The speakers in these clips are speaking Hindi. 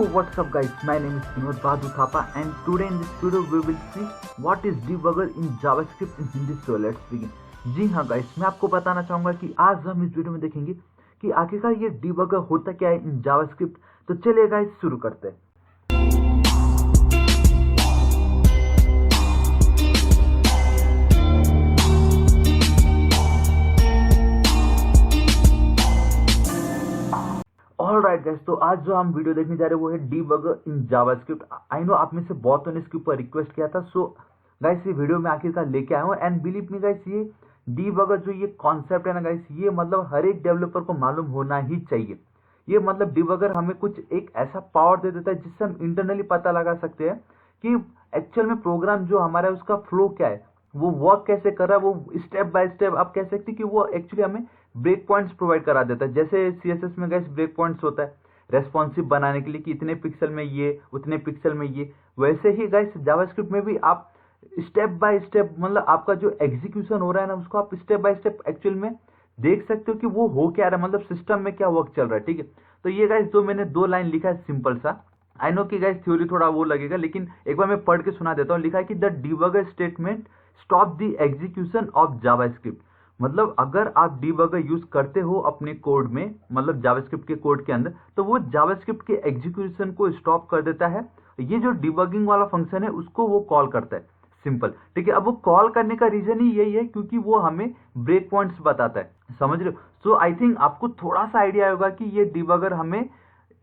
what's up guys, my name is Vinod Badhu Thapa and today in this video we will see what is debugger in JavaScript in Hindi. So let's begin. जी हाँ गाइस, मैं आपको बताना चाहूँगा कि आज हम इस वीडियो में देखेंगे कि आखिरकार ये debugger होता क्या है इन JavaScript। तो चलिए गाइस शुरू करते हैं। ऑलराइट गाइस, तो आज जो हम वीडियो देखने जा रहे हैं वो है debugger in JavaScript. I know आप में से बहुतों ने इसके ऊपर रिक्वेस्ट किया था। सो गाइस ये वीडियो में आखिरकार लेके आया हूँ एंड बिलीव मी गाइस, ये डीबगर जो ये कॉन्सेप्ट है ना गाइस, ये मतलब हर एक डेवलपर को मालूम होना ही चाहिए। ये मतलब डीबगर हमें कुछ एक ऐसा पावर दे देता है जिससे हम इंटरनली पता लगा सकते हैं कि एक्चुअल में प्रोग्राम जो हमारा है उसका फ्लो क्या है, वो वर्क कैसे कर रहा है, वो स्टेप बाय स्टेप आप कह सकते हैं कि वो एक्चुअली हमें ब्रेक पॉइंट्स प्रोवाइड करा देता है। जैसे सीएसएस में गाइस ब्रेक पॉइंट्स होता है रेस्पॉन्सिव बनाने के लिए कि इतने पिक्सल में ये, उतने पिक्सल में ये, वैसे ही गाइस जावास्क्रिप्ट में भी आप स्टेप बाय स्टेप मतलब आपका जो एग्जीक्यूशन हो रहा है ना उसको आप स्टेप बाय स्टेप एक्चुअल में देख सकते हो कि वो हो क्या रहा है, मतलब सिस्टम में क्या वर्क चल रहा है। ठीक है, तो ये गाइस जो मैंने 2 लाइन लिखा है सिंपल सा, आई नो कि गाइस थ्योरी थोड़ा वो लगेगा लेकिन एक बार मैं पढ़ के सुना देता हूँ। लिखा है कि the debugger statement stop the execution of JavaScript. मतलब अगर आप डीबगर यूज करते हो अपने कोड में, मतलब जावास्क्रिप्ट के कोड के अंदर, तो वो जावास्क्रिप्ट के एग्जीक्यूशन को स्टॉप कर देता है। ये जो डीबगिंग वाला फंक्शन है उसको वो कॉल करता है, सिंपल। ठीक है, अब वो कॉल करने का रीजन ही यही है क्योंकि वो हमें ब्रेक पॉइंट्स बताता है, समझ रहे हो। सो आई थिंक आपको थोड़ा सा आइडिया होगा कि ये डीबगर हमें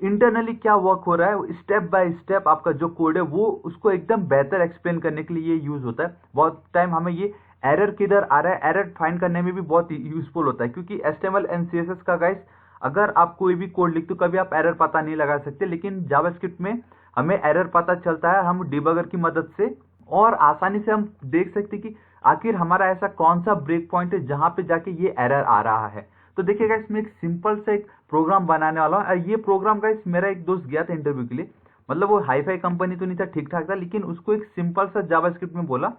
इंटरनली क्या वर्क हो रहा है, स्टेप बाय स्टेप आपका जो कोड है वो उसको एकदम बेहतर एक्सप्लेन करने के लिए ये यूज होता है। बहुत टाइम हमें ये एरर किधर आ रहा है, एरर फाइंड करने में भी बहुत यूजफुल होता है क्योंकि HTML एंड CSS का गाइस अगर आप कोई भी कोड लिखते हो कभी आप एरर पता नहीं लगा सकते, लेकिन जावास्क्रिप्ट में हमें एरर पता चलता है हम डीबगर की मदद से, और आसानी से हम देख सकते हैं कि आखिर हमारा ऐसा कौन सा ब्रेक पॉइंट है जहां पे जाके ये एरर आ रहा है। तो देखिएगा इसमें एक सिंपल से एक प्रोग्राम बनाने वाला हूँ। ये प्रोग्राम गाइस मेरा एक दोस्त गया था इंटरव्यू के लिए, मतलब वो हाई फाई कंपनी तो नहीं था, ठीक ठाक था, लेकिन उसको एक सिंपल सा जावास्क्रिप्ट में बोला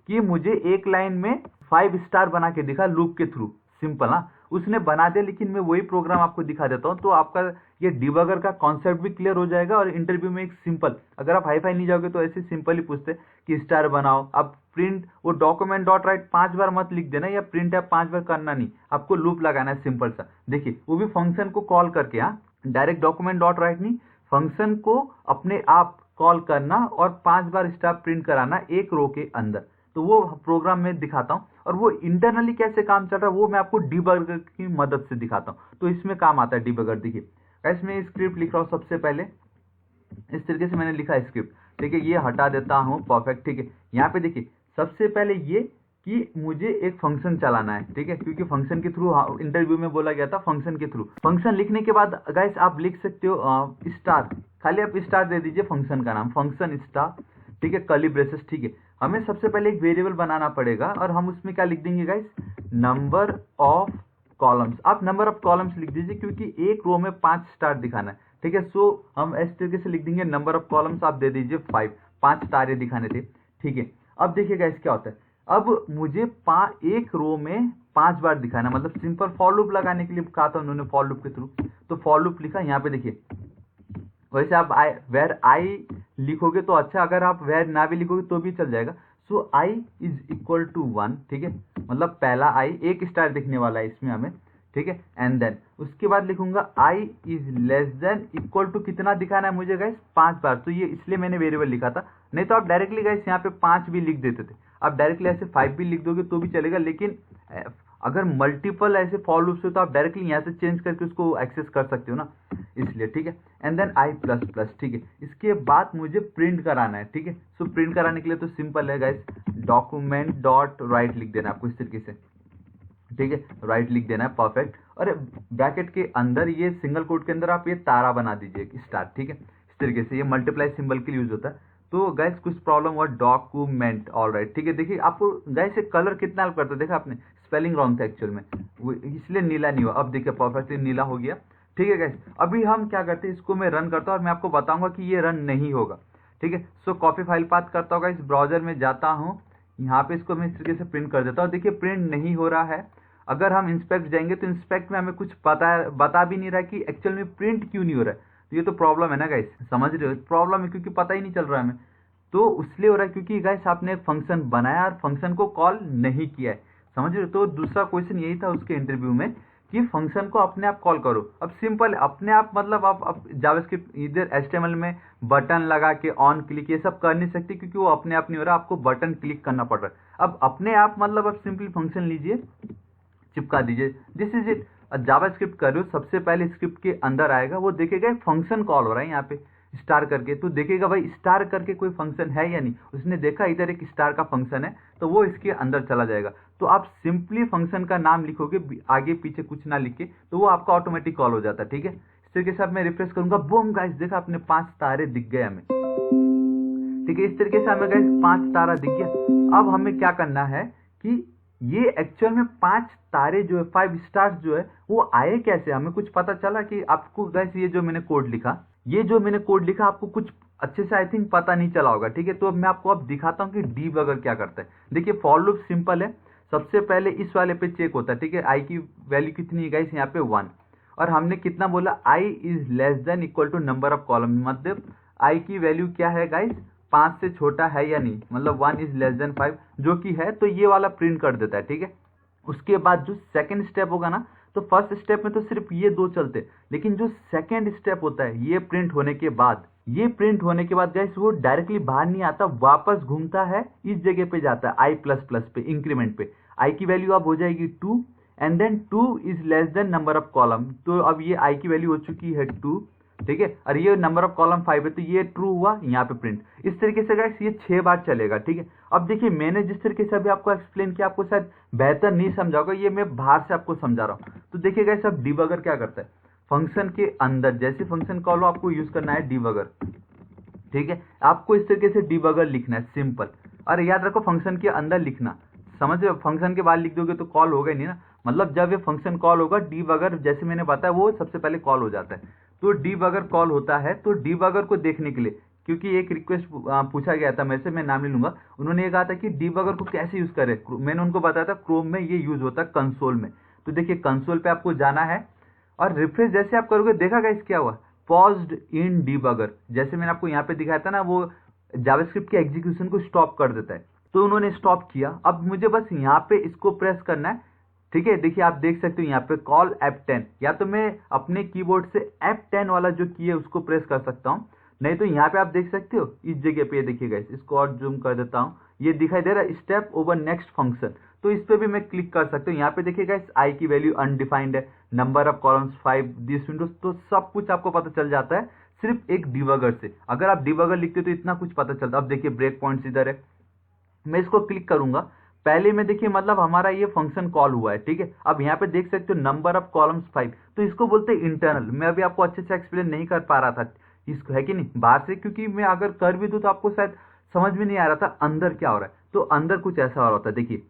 कि मुझे एक लाइन में 5 स्टार बना के दिखा लूप के थ्रू, सिंपल ना, उसने बना दिया। लेकिन मैं वही प्रोग्राम आपको दिखा देता हूँ तो आपका ये डीबगर का कॉन्सेप्ट भी क्लियर हो जाएगा। और इंटरव्यू में एक सिंपल, अगर आप हाई फाई नहीं जाओगे तो ऐसे सिंपल ही पूछते कि स्टार बनाओ, अब प्रिंट वो डॉक्यूमेंट डॉट राइट 5 बार मत लिख देना, या प्रिंट है 5 बार करना नहीं, आपको लूप लगाना है सिंपल सा। देखिए वो भी फंक्शन को कॉल करके, हाँ डायरेक्ट डॉक्यूमेंट डॉट राइट नहीं, फंक्शन को अपने आप कॉल करना और 5 बार स्टार प्रिंट कराना एक रो के अंदर। तो वो प्रोग्राम में दिखाता हूँ और वो इंटरनली कैसे काम चल रहा है वो मैं आपको डीबगर की मदद से दिखाता हूँ। तो इसमें काम आता है डीबगर। देखिए गाइस मैं स्क्रिप्ट लिख रहा हूँ, सबसे पहले इस तरीके से मैंने लिखा है स्क्रिप्ट। ठीक है, ये हटा देता हूँ, परफेक्ट। ठीक है, यहाँ पे देखिए सबसे पहले ये कि मुझे एक फंक्शन चलाना है, ठीक है, क्योंकि फंक्शन के थ्रू इंटरव्यू में बोला गया था फंक्शन के थ्रू। फंक्शन लिखने के बाद गाइस आप लिख सकते हो स्टार, खाली आप स्टार दे दीजिए फंक्शन का नाम, फंक्शन स्टार। ठीक है, कर्ली ब्रेसेस। ठीक है, हमें सबसे पहले एक वेरिएबल बनाना पड़ेगा और हम उसमें क्या लिख देंगे गाइस, नंबर ऑफ कॉलम्स। आप नंबर ऑफ कॉलम्स लिख दीजिए क्योंकि एक रो में 5 स्टार दिखाना है। ठीक है, सो हम इस तरीके से लिख देंगे नंबर ऑफ कॉलम्स, आप दे दीजिए 5 स्टार ये दिखाने थे। ठीक है, अब देखिए गाइस क्या होता है, अब मुझे एक रो में 5 बार दिखाना, मतलब सिंपल फॉर लूप लगाने के लिए कहा था उन्होंने फॉर लूप के थ्रू, तो फॉर लूप लिखा। यहाँ पे देखिए वैसे आप वेर आई लिखोगे तो अच्छा, अगर आप वेर ना भी लिखोगे तो भी चल जाएगा। सो आई इज इक्वल टू 1, ठीक है, मतलब पहला आई, एक स्टार दिखने वाला है इसमें हमें। ठीक है, एंड देन उसके बाद लिखूंगा I is less than equal to, कितना दिखाना है मुझे गाइस, 5 बार। तो ये इसलिए मैंने वेरिएबल लिखा था, नहीं तो आप डायरेक्टली गाइस यहाँ पे 5 भी लिख देते थे। आप डायरेक्टली ऐसे 5 भी लिख दोगे तो भी चलेगा, लेकिन अगर मल्टीपल ऐसे फॉर लूप्स हो तो आप डायरेक्टली यहाँ से चेंज करके उसको एक्सेस कर सकते हो ना, इसलिए। ठीक है, and then I plus plus. ठीक है, इसके बाद मुझे प्रिंट कराना है। ठीक है, सो प्रिंट कराने के लिए तो सिंपल है गाइस, डॉक्यूमेंट डॉट राइट लिख देना है आपको इस तरीके से। ठीक है, राइट लिख देना है, परफेक्ट। और ब्रैकेट के अंदर ये सिंगल कोट के अंदर आप ये तारा बना दीजिए स्टार। ठीक है, इस तरीके से ये मल्टीप्लाई सिंबल के लिए यूज होता है। तो गाइस कुछ प्रॉब्लम हुआ, डॉक्यूमेंट, ऑलराइट। ठीक है, देखिए आपको गाइस एक कलर कितना हेल्प करता है, देखा आपने, स्पेलिंग रॉन्ग था एक्चुअल में, इसलिए नीला नहीं हुआ। अब देखिए परफेक्टली नीला हो गया। ठीक है गाइस, अभी हम क्या करते हैं, इसको मैं रन करता हूँ और मैं आपको बताऊंगा कि ये रन नहीं होगा। ठीक है, सो कॉपी फाइल पाथ करता हूँ गाइस, ब्राउजर में जाता हूँ, यहाँ पे इसको मैं इस तरीके से प्रिंट कर देता हूँ। देखिए प्रिंट नहीं हो रहा है। अगर हम इंस्पेक्ट जाएंगे तो इंस्पेक्ट में हमें कुछ बता भी नहीं रहा कि एक्चुअल में प्रिंट क्यों नहीं हो रहा है। तो ये तो प्रॉब्लम है ना गाइस, समझ रहे हो, प्रॉब्लम है क्योंकि पता ही नहीं चल रहा है हमें। तो इसलिए हो रहा है क्योंकि गाइस आपने एक फंक्शन बनाया और फंक्शन को कॉल नहीं किया है, समझ रहे हो। तो दूसरा क्वेश्चन यही था उसके इंटरव्यू में कि फंक्शन को अपने आप कॉल करो। अब सिंपल अपने आप मतलब आप जावास्क्रिप्ट इधर एचटीएमएल में बटन लगा के ऑन क्लिक ये सब कर नहीं सकते क्योंकि वो अपने आप नहीं हो रहा, आपको बटन क्लिक करना पड़ रहा है। अब अपने आप मतलब आप सिंपली फंक्शन लीजिए, चिपका दीजिए, दिस इज इट। जावास्क्रिप्ट कर रहे हो, सबसे पहले स्क्रिप्ट के अंदर आएगा, वो देखेगा फंक्शन कॉल हो रहा है यहाँ पे स्टार करके, तो देखेगा भाई स्टार करके कोई फंक्शन है या नहीं, उसने देखा इधर एक स्टार का फंक्शन है तो वो इसके अंदर चला जाएगा। तो आप सिंपली फंक्शन का नाम लिखोगे आगे पीछे कुछ ना लिख के, तो वो आपका ऑटोमेटिक कॉल हो जाता है, ठीक है। इस तरीके से मैं रिफ्रेश करूंगा, बूम गाइस देखा अपने 5 तारे दिख गए हमें, ठीक है। इस तरीके से हमें गाइस 5 तारा दिख गया। अब हमें क्या करना है कि ये एक्चुअल में 5 तारे जो है 5 स्टार्स जो है वो आए कैसे, हमें कुछ पता चला कि आपको गाइस ये जो मैंने कोड लिखा आपको कुछ अच्छे से आई थिंक पता नहीं चला होगा, ठीक है। तो अब मैं आपको अब दिखाता हूँ कि डीबगर क्या करता है। देखिए फॉर लूप सिंपल है, सबसे पहले इस वाले पे चेक होता है, ठीक है। आई की वैल्यू कितनी है गाइस, यहाँ पे 1, और हमने कितना बोला I is less than equal to number of column, मतलब आई की वैल्यू क्या है गाइस 5 से छोटा है या नहीं, मतलब 1 इज लेस देन 5 जो कि है, तो ये वाला प्रिंट कर देता है, ठीक है। उसके बाद जो सेकंड स्टेप होगा ना, तो फर्स्ट स्टेप में तो सिर्फ ये 2 चलते, लेकिन जो सेकंड स्टेप होता है ये प्रिंट होने के बाद गाइस वो डायरेक्टली बाहर नहीं आता, वापस घूमता है इस जगह पे जाता है आई प्लस प्लस पे, इंक्रीमेंट पे। आई की वैल्यू अब हो जाएगी 2 and then 2 is less than number of column, तो अब ये आई की वैल्यू हो चुकी है 2, ठीक है, और ये नंबर ऑफ कॉलम 5 है, तो ये ट्रू हुआ यहाँ पे प्रिंट। इस तरीके से गाइस ये 6 बार चलेगा, ठीक है। अब देखिए मैंने जिस तरीके से अभी आपको एक्सप्लेन किया आपको शायद बेहतर नहीं समझा होगा, ये मैं बाहर से आपको समझा रहा हूँ। तो देखिए गाइस अब डीबगर क्या करता है, फंक्शन के अंदर जैसे फंक्शन कॉल हो आपको यूज करना है डीबगर, ठीक है। आपको इस तरीके से डीबगर लिखना है सिंपल, और याद रखो फंक्शन के अंदर लिखना, समझ रहे हो, फंक्शन के बाहर लिख दोगे तो कॉल होगा ही नहीं ना, मतलब जब ये फंक्शन कॉल होगा डीबगर जैसे मैंने बताया वो सबसे पहले कॉल हो जाता है। तो डीबगर कॉल होता है, तो डीबगर को देखने के लिए, क्योंकि एक रिक्वेस्ट पूछा गया था मेरे से, मैं नाम नहीं लूंगा, उन्होंने ये कहा था कि डीबगर को कैसे यूज करें, मैंने उनको बताया था क्रोम में ये यूज होता है कंसोल में। तो देखिए कंसोल पे आपको जाना है और रिफ्रेश जैसे आप करोगे, देखा गाइस क्या हुआ, पॉज्ड इन डीबगर, जैसे मैंने आपको यहाँ पे दिखाया था ना, वो जावास्क्रिप्ट के एग्जीक्यूशन को स्टॉप कर देता है, तो उन्होंने स्टॉप किया। अब मुझे बस यहाँ पे इसको प्रेस करना है, ठीक है। देखिए आप देख सकते हो यहाँ पे कॉल F10, या तो मैं अपने कीबोर्ड से F10 वाला जो की है उसको प्रेस कर सकता हूँ, नहीं तो यहाँ पे आप देख सकते हो इस जगह पे, देखिएगा इसको और जूम कर देता हूँ, ये दिखाई दे रहा है स्टेप ओवर नेक्स्ट फंक्शन, तो इस पे भी मैं क्लिक कर सकता हूँ। यहाँ पे देखिएगा आई की वैल्यू अनडिफाइंड है, number of columns 5, this Windows, तो सब कुछ आपको पता चल जाता है सिर्फ एक डीबगर से। अगर आप डीबगर लिखते तो इतना कुछ पता चलता। अब देखिए ब्रेक पॉइंट्स इधर है, मैं इसको क्लिक करूंगा, पहले में देखिए मतलब हमारा ये फंक्शन कॉल हुआ है, ठीक है। अब यहाँ पे देख सकते हो नंबर ऑफ कॉलम्स 5, तो इसको बोलते हैं इंटरनल। मैं अभी आपको अच्छे से एक्सप्लेन नहीं कर पा रहा था इसको, है कि नहीं, बाहर से, क्योंकि मैं अगर कर भी दूं तो आपको शायद समझ में नहीं आ रहा था अंदर क्या हो रहा है। तो अंदर कुछ ऐसा हो रहा होता है, देखिए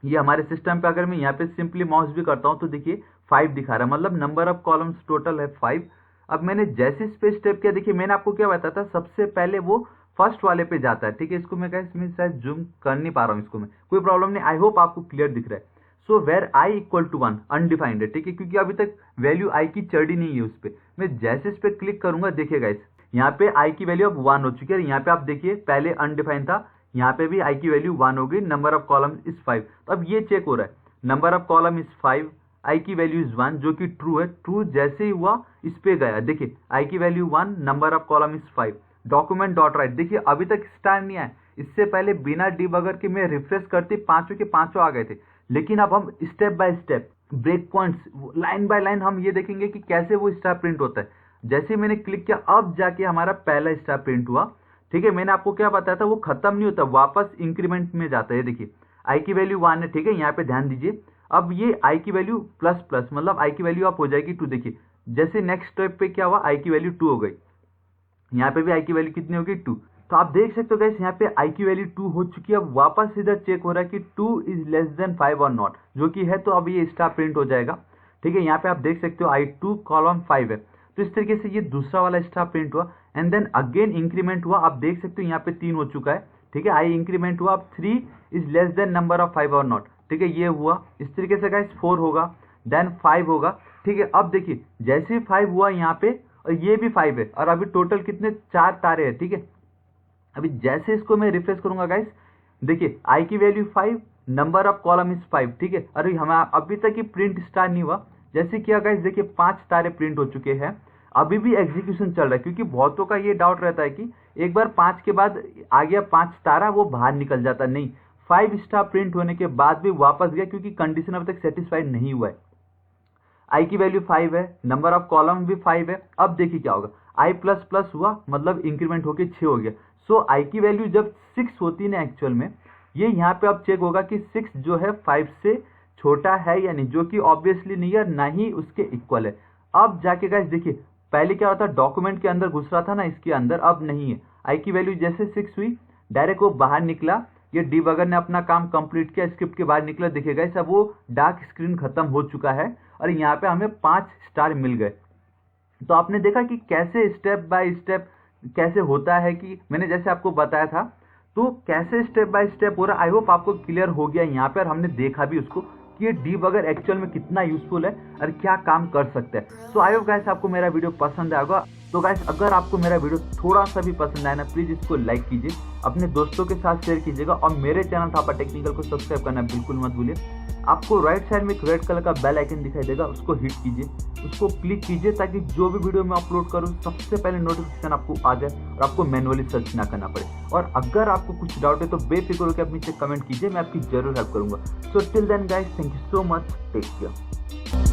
ये हमारे सिस्टम पे अगर मैं यहाँ पे सिंपली माउस भी करता हूँ तो देखिए 5 दिखा रहा है, मतलब नंबर ऑफ कॉलम्स टोटल है 5। अब मैंने जैसे इस पे स्टेप किया, देखिए मैंने आपको क्या बताया था, सबसे पहले वो फर्स्ट वाले पे जाता है, ठीक है। इसको मैं मैं शायद जूम कर नहीं पा रहा हूँ, इसको मैं, कोई प्रॉब्लम नहीं, आई होप आपको क्लियर दिख रहा है। So where I equal to 1 undefined है, ठीक है, क्योंकि अभी तक वैल्यू आई की चढ़ी नहीं है उस पर। मैं जैसे इस पे क्लिक करूंगा, देखिएगा इस यहाँ पे आई की वैल्यू अब 1 हो चुकी है, यहाँ पे आप देखिए पहले अनडिफाइंड था, यहाँ पे भी आई की वैल्यू 1 हो गई, नंबर ऑफ कॉलम इज 5। तो अब ये चेक हो रहा है, नंबर ऑफ कॉलम इज 5, आई की वैल्यू इज 1 जो कि ट्रू है। ट्रू जैसे ही हुआ इस पे गया, देखिए आई की value 1, number of column is 5, document dot right, देखिए अभी तक स्टार नहीं आया। इससे पहले बिना डीबगर के मैं रिफ्रेश करते पांचों के पांचों आ गए थे, लेकिन अब हम step by step break points line by line हम ये देखेंगे कि कैसे वो स्टार प्रिंट होता है। जैसे मैंने क्लिक किया अब जाके हमारा पहला स्टार प्रिंट हुआ, ठीक है। मैंने आपको क्या बताया था, वो खत्म नहीं होता, वापस इंक्रीमेंट में जाता है। देखिए आई की वैल्यू 1 है, ठीक है, यहाँ पे ध्यान दीजिए। अब ये आई की वैल्यू प्लस प्लस, मतलब आई की वैल्यू आप हो जाएगी 2। देखिए जैसे नेक्स्ट स्टेप पे क्या हुआ, आई की वैल्यू 2 हो गई, यहाँ पे भी आई की वैल्यू कितनी होगी 2। तो आप देख सकते हो गाइस यहाँ पे आई की वैल्यू 2 हो चुकी है। अब वापस इधर चेक हो रहा है कि 2 इज लेस देन 5 और नॉट, जो कि है, तो अब ये स्टार प्रिंट हो जाएगा, ठीक है। यहाँ पे आप देख सकते हो I2 कॉलम 5 है, तो इस तरीके से ये दूसरा वाला स्टार प्रिंट हुआ एंड देन अगेन इंक्रीमेंट हुआ। आप देख सकते हो यहाँ पे 3 हो चुका है, ठीक है, आई इंक्रीमेंट हुआ, अब 3 is less than number of 5 और नॉट, ठीक है, ये हुआ। इस तरीके से गाइस 4 होगा, देन 5 होगा, ठीक है। अब देखिए जैसे 5 हुआ यहाँ पे और ये भी 5 है, और अभी टोटल कितने 4 तारे हैं, ठीक है। अभी जैसे इसको मैं रिफ्रेश करूंगा गाइस, देखिए आई की value 5, number of column is 5, ठीक है। अरे हमें अभी तक ही प्रिंट स्टार्ट नहीं हुआ। जैसे किया गाइस, देखिए 5 तारे प्रिंट हो चुके हैं, अभी भी एग्जीक्यूशन चल रहा है, क्योंकि बहुतों का ये डाउट रहता है कि एक बार 5 के बाद आ गया 5 तारा, वो बाहर निकल जाता। नहीं, 5 स्टार प्रिंट होने के बाद भी वापस गया, क्योंकि कंडीशन अभी तक सेटिस्फाइड नहीं हुआ है। आई की वैल्यू 5 है, नंबर ऑफ कॉलम भी 5 है। अब देखिए क्या होगा, आई प्लस प्लस हुआ, मतलब इंक्रीमेंट होके 6 हो गया। सो आई की वैल्यू जब 6 होती है ना एक्चुअल में, ये यहाँ पे अब चेक होगा कि 6 जो है 5 से छोटा है या नहीं, जो कि ऑब्वियसली नहीं है, ना ही उसके इक्वल है। अब जाके गाइस देखिए, पहले क्या होता, डॉक्यूमेंट के अंदर घुस रहा था ना, इसके अंदर अब नहीं है। आई की वैल्यू जैसे 6 हुई, डायरेक्ट वो बाहर निकला, ये डीबगर ने अपना काम कंप्लीट किया, स्क्रिप्ट के बाहर निकला। देखिएगा सब वो डार्क स्क्रीन खत्म हो चुका है, और यहाँ पे हमें 5 स्टार मिल गए। तो आपने देखा कि कैसे स्टेप बाय स्टेप कैसे होता है, कि मैंने जैसे आपको बताया था, तो कैसे स्टेप बाय स्टेप हो रहा है। आई होप आपको क्लियर हो गया यहाँ पे, और हमने देखा भी उसको कि ये डीबगर एक्चुअल में कितना यूजफुल है और क्या काम कर सकता है। सो आई होप गाइस आपको मेरा वीडियो पसंद आएगा। तो गाइस अगर आपको मेरा वीडियो थोड़ा सा भी पसंद आया ना, प्लीज इसको लाइक कीजिए, अपने दोस्तों के साथ शेयर कीजिएगा, और मेरे चैनल थापा टेक्निकल को सब्सक्राइब करना बिल्कुल मत भूलिए। आपको राइट साइड में एक रेड कलर का बेल आइकन दिखाई देगा, उसको हिट कीजिए, उसको क्लिक कीजिए, ताकि जो भी वीडियो मैं अपलोड करूँ सबसे पहले नोटिफिकेशन आपको आ जाए और आपको मैनुअली सर्च ना करना पड़े। और अगर आपको कुछ डाउट है तो बेफिक्र होकर आप नीचे कमेंट कीजिए, मैं आपकी जरूर हेल्प करूंगा। So till then guys, thank you so much, take care.